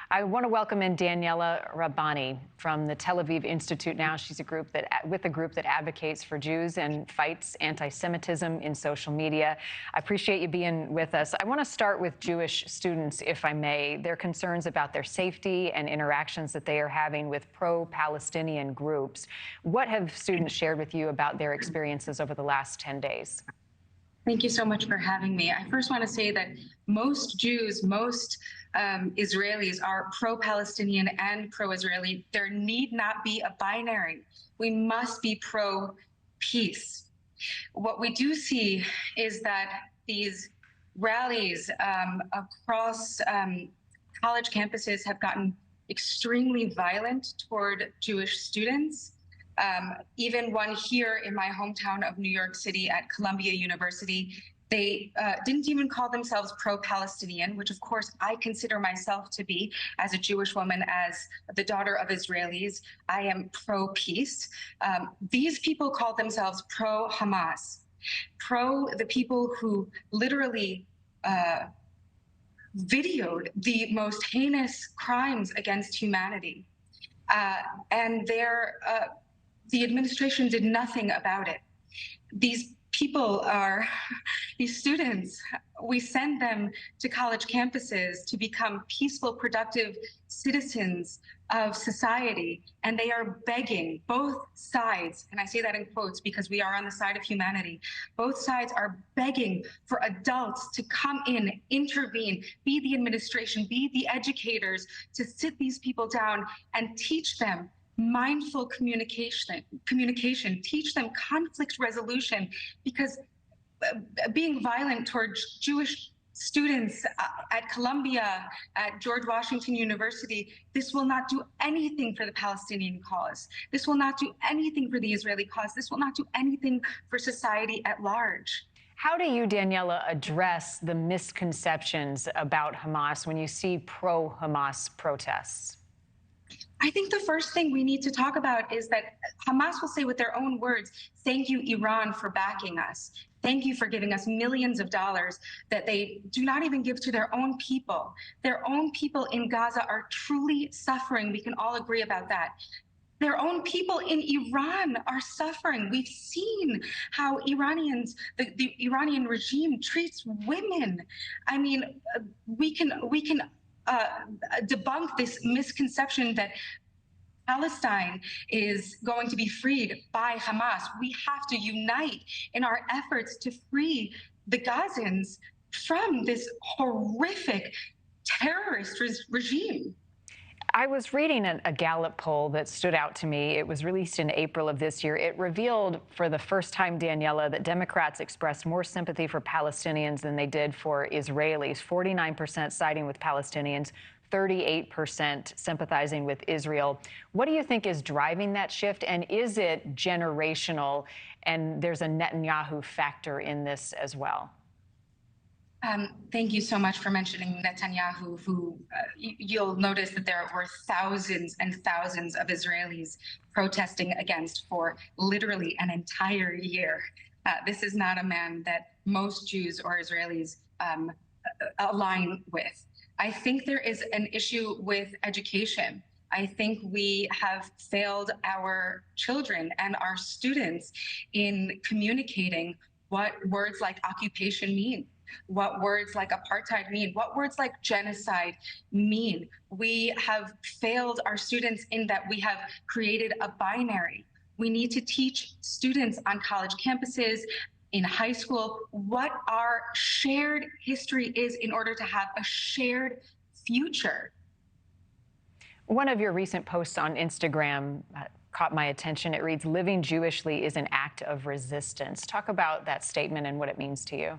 I want to welcome in Daniella Rabbani from the Tel Aviv Institute now. She's with a group that advocates for Jews and fights anti-Semitism in social media. I appreciate you being with us. I want to start with Jewish students, if I may. Their concerns about their safety and interactions that they are having with pro-Palestinian groups. What have students shared with you about their experiences over the last 10 days? Thank you so much for having me. I first want to say that most Jews, most Israelis are pro-Palestinian and pro-Israeli. There need not be a binary. We must be pro-peace. What we do see is that these rallies across college campuses have gotten extremely violent toward Jewish students. Even one here in my hometown of New York City at Columbia University, they didn't even call themselves pro-Palestinian, which of course I consider myself to be as a Jewish woman, as the daughter of Israelis. I am pro-peace. These people called themselves pro-Hamas, the people who literally videoed the most heinous crimes against humanity. And the administration did nothing about it. These people these students, we send them to college campuses to become peaceful, productive citizens of society, and they are begging, both sides, and I say that in quotes because we are on the side of humanity, both sides are begging for adults to come in, intervene, be the administration, be the educators, to sit these people down and teach them mindful communication, teach them conflict resolution, because being violent towards Jewish students at Columbia, at George Washington University, this will not do anything for the Palestinian cause. This will not do anything for the Israeli cause. This will not do anything for society at large. How do you, Daniella, address the misconceptions about Hamas when you see pro-Hamas protests? I think the first thing we need to talk about is that Hamas will say with their own words, thank you, Iran, for backing us. Thank you for giving us millions of dollars that they do not even give to their own people. Their own people in Gaza are truly suffering. We can all agree about that. Their own people in Iran are suffering. We've seen how the Iranian regime treats women. I mean, we can debunk this misconception that Palestine is going to be freed by Hamas. We have to unite in our efforts to free the Gazans from this horrific terrorist regime. I was reading a Gallup poll that stood out to me. It was released in April of this year. It revealed for the first time, Daniella, that Democrats expressed more sympathy for Palestinians than they did for Israelis. 49% siding with Palestinians, 38% sympathizing with Israel. What do you think is driving that shift? And is it generational? And there's a Netanyahu factor in this as well. Thank you so much for mentioning Netanyahu, who you'll notice that there were thousands and thousands of Israelis protesting against for literally an entire year. This is not a man that most Jews or Israelis align with. I think there is an issue with education. I think we have failed our children and our students in communicating what words like occupation mean, what words like apartheid mean, what words like genocide mean. We have failed our students in that we have created a binary. We need to teach students on college campuses, in high school, what our shared history is in order to have a shared future. One of your recent posts on Instagram caught my attention. It reads, "Living Jewishly is an act of resistance." Talk about that statement and what it means to you.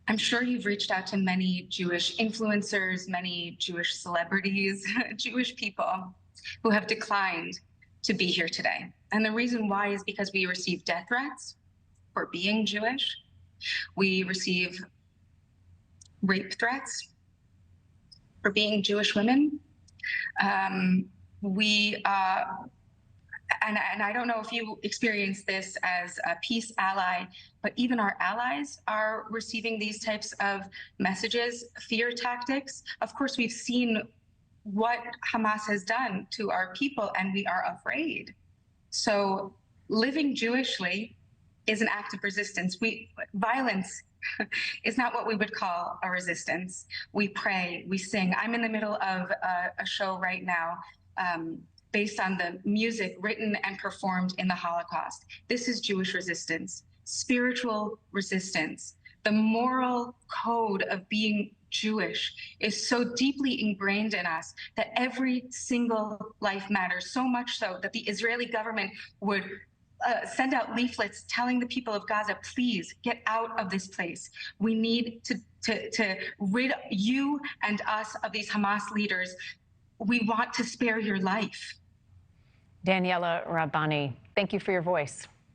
I'm sure you've reached out to many Jewish influencers, many Jewish celebrities, Jewish people who have declined to be here today. And the reason why is because we receive death threats for being Jewish. We receive rape threats for being Jewish women. We and I don't know if you experience this as a peace ally, but even our allies are receiving these types of messages, fear tactics. Of course, we've seen what Hamas has done to our people, and we are afraid. So living Jewishly is an act of resistance. Violence is not what we would call a resistance. We pray, we sing. I'm in the middle of a show right now based on the music written and performed in the Holocaust. This is Jewish resistance, spiritual resistance. The moral code of being Jewish is so deeply ingrained in us that every single life matters, so much so that the Israeli government would send out leaflets telling the people of Gaza, please get out of this place. We need to rid you and us of these Hamas leaders. We want to spare your life. Daniella Rabbani, thank you for your voice.